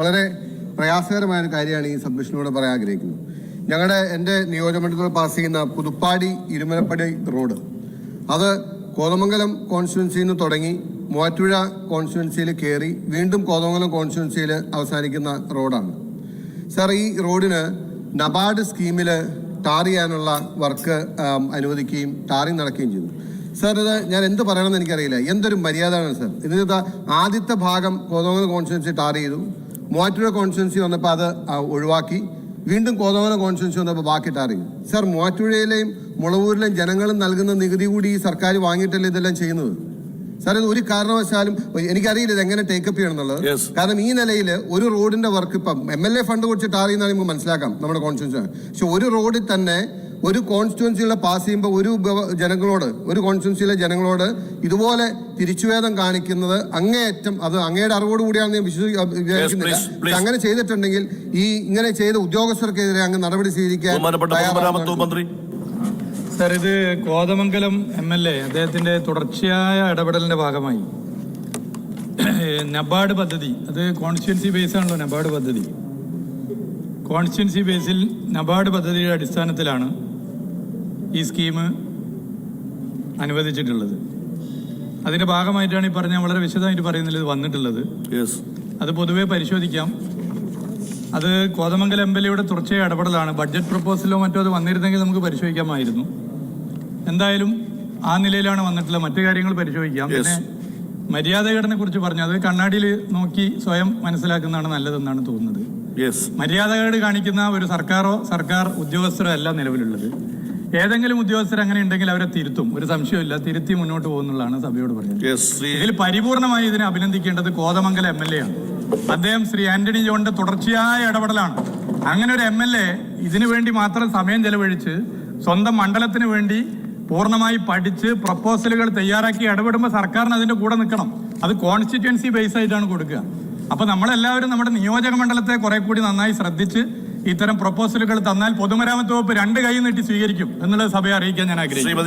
വളരെ പ്രയാസകരമായ ഒരു കാര്യമാണ് ഈ സബ്മിഷനിലൂടെ പറയാൻ ആഗ്രഹിക്കുന്നത്. എൻ്റെ നിയോജകമണ്ഡലത്തിൽ പാസ് ചെയ്യുന്ന പുതുപ്പാടി ഇരുമലപ്പടി റോഡ്, അത് കോതമംഗലം കോൺസ്റ്റിറ്റ്യുവൻസിയിൽ നിന്ന് തുടങ്ങി മൂവാറ്റുപുഴ കോൺസ്റ്റിറ്റ്യുവൻസിയിൽ കയറി വീണ്ടും കോതമംഗലം കോൺസ്റ്റിറ്റ്യുവൻസിയിൽ അവസാനിക്കുന്ന റോഡാണ്. സാർ, ഈ റോഡിന് നബാർഡ് സ്കീമിൽ ടാർ ചെയ്യാനുള്ള വർക്ക് അനുവദിക്കുകയും ടാറിങ് നടക്കുകയും ചെയ്തു. സാർ, ഇത് ഞാൻ എന്ത് പറയണമെന്ന് എനിക്കറിയില്ല. എന്തൊരു മര്യാദയാണ് സാർ. ഇതിന് ആദ്യത്തെ ഭാഗം കോതമംഗലം കോൺസ്റ്റിറ്റ്യുവൻസി ടാർ ചെയ്തു, മൂവാറ്റുപുഴ കോൺസ്റ്റിറ്റ്യുവൻസി വന്നപ്പോൾ അത് ഒഴിവാക്കി, വീണ്ടും കോതമംഗലം കോൺസ്റ്റിറ്റ്യുവൻസി വന്നപ്പോൾ ബാക്കി ടാർ ചെയ്തു. സാർ, മൂവാറ്റുപുഴയിലെയും മുളവൂരിലെയും ജനങ്ങളും നൽകുന്ന നികുതി കൂടി ഈ സർക്കാർ വാങ്ങിയിട്ടല്ലേ ഇതെല്ലാം ചെയ്യുന്നത്. സാർ, ഇത് ഒരു കാരണവശാലും എനിക്കറിയില്ല ഇത് എങ്ങനെ ടേക്കപ്പ് ചെയ്യണം എന്നുള്ളത്. കാരണം ഈ നിലയിൽ ഒരു റോഡിന്റെ വർക്ക് ഇപ്പം MLA ഫണ്ട് കൊടുത്ത് ടാർ ചെയ്യുന്നതാണ് നമുക്ക് മനസ്സിലാക്കാം നമ്മുടെ കോൺസ്റ്റിറ്റ്യുവൻസി. പക്ഷെ ഒരു റോഡിൽ തന്നെ ഒരു കോൺസ്റ്റിറ്റ്യുവൻസികളെ പാസ് ചെയ്യുമ്പോൾ ഒരു കോൺസ്റ്റിറ്റ്യുവൻസിയിലെ ജനങ്ങളോട് ഇതുപോലെ തിരിച്ചുവേദം കാണിക്കുന്നത് അങ്ങേയറ്റം, അത് അങ്ങയുടെ അറിവോട് കൂടിയാണെന്ന് ഞാൻ വിശ്വസിക്കുന്നില്ല. അങ്ങനെ ചെയ്തിട്ടുണ്ടെങ്കിൽ ഇങ്ങനെ ചെയ്ത ഉദ്യോഗസ്ഥർക്കെതിരെ അങ്ങ് നടപടി സ്വീകരിക്കാൻ സാർ, ഇത് കോതമംഗലം MLA അദ്ദേഹത്തിന്റെ തുടർച്ചയായ ഇടപെടലിന്റെ ഭാഗമായി നബാർഡ് പദ്ധതി, അത് കോൺസ്റ്റിറ്റ്യുവൻസി ബേസ് ആണല്ലോ നബാർഡ് പദ്ധതി. കോൺസ്റ്റിറ്റ്യുവൻസി ബേസിൽ നബാർഡ് പദ്ധതിയുടെ അടിസ്ഥാനത്തിലാണ് ഈ സ്കീം അനുവദിച്ചിട്ടുള്ളത്. അതിന്റെ ഭാഗമായിട്ടാണ് ഈ പറഞ്ഞ വളരെ വിശദമായിട്ട് പറയുന്നില്ല ഇത് വന്നിട്ടുള്ളത്. അത് പൊതുവെ പരിശോധിക്കാം. അത് കോതമംഗലം MLAയുടെ തുടർച്ചയായ ഇടപെടലാണ്. ബഡ്ജറ്റ് പ്രപ്പോസലോ മറ്റോ അത് വന്നിരുന്നെങ്കിൽ നമുക്ക് പരിശോധിക്കാമായിരുന്നു. എന്തായാലും ആ നിലയിലാണ് വന്നിട്ടുള്ളത്. മറ്റു കാര്യങ്ങൾ പരിശോധിക്കാം. പിന്നെ മര്യാദഘടനയെ കുറിച്ച് പറഞ്ഞു, അത് കണ്ണാടിയിൽ നോക്കി സ്വയം മനസ്സിലാക്കുന്നതാണ് നല്ലതെന്നാണ് തോന്നുന്നത്. മര്യാദകേട് കാണിക്കുന്ന ഒരു സർക്കാർ ഉദ്യോഗസ്ഥരോ അല്ല നിലവിലുള്ളത്. ഏതെങ്കിലും ഉദ്യോഗസ്ഥർ അങ്ങനെ ഉണ്ടെങ്കിൽ അവരെ തിരുത്തും, ഒരു സംശയമില്ല, തിരുത്തി മുന്നോട്ട് പോകുന്നുള്ളതാണ് സഭയോട് പറയുന്നത്. ഇതിൽ പരിപൂർണമായി ഇതിനെ അഭിനന്ദിക്കേണ്ടത് കോതമംഗലം MLA ആണ്. അദ്ദേഹം ശ്രീ ആന്റണി ജോണിന്റെ തുടർച്ചയായ ഇടപെടലാണ്. അങ്ങനെ ഒരു MLA ഇതിനു വേണ്ടി മാത്രം സമയം ചെലവഴിച്ച് സ്വന്തം മണ്ഡലത്തിന് വേണ്ടി പൂർണ്ണമായി പഠിച്ച് പ്രപ്പോസലുകൾ തയ്യാറാക്കി ഇടപെടുമ്പോൾ സർക്കാരിന് അതിന്റെ കൂടെ നിൽക്കണം. അത് കോൺസ്റ്റിറ്റ്യുവൻസി ബേസ് ആയിട്ടാണ് കൊടുക്കുക. അപ്പൊ നമ്മളെല്ലാവരും നമ്മുടെ നിയോജക മണ്ഡലത്തെ കുറെ കൂടി നന്നായി ശ്രദ്ധിച്ച് ഇത്തരം പ്രപ്പോസലുകൾ തന്നാൽ പൊതുമരാമത്ത് വകുപ്പ് 2 കൈ നീട്ടി സ്വീകരിക്കും എന്നുള്ളത് സഭയെ അറിയിക്കാൻ ഞാൻ ആഗ്രഹിക്കുന്നു.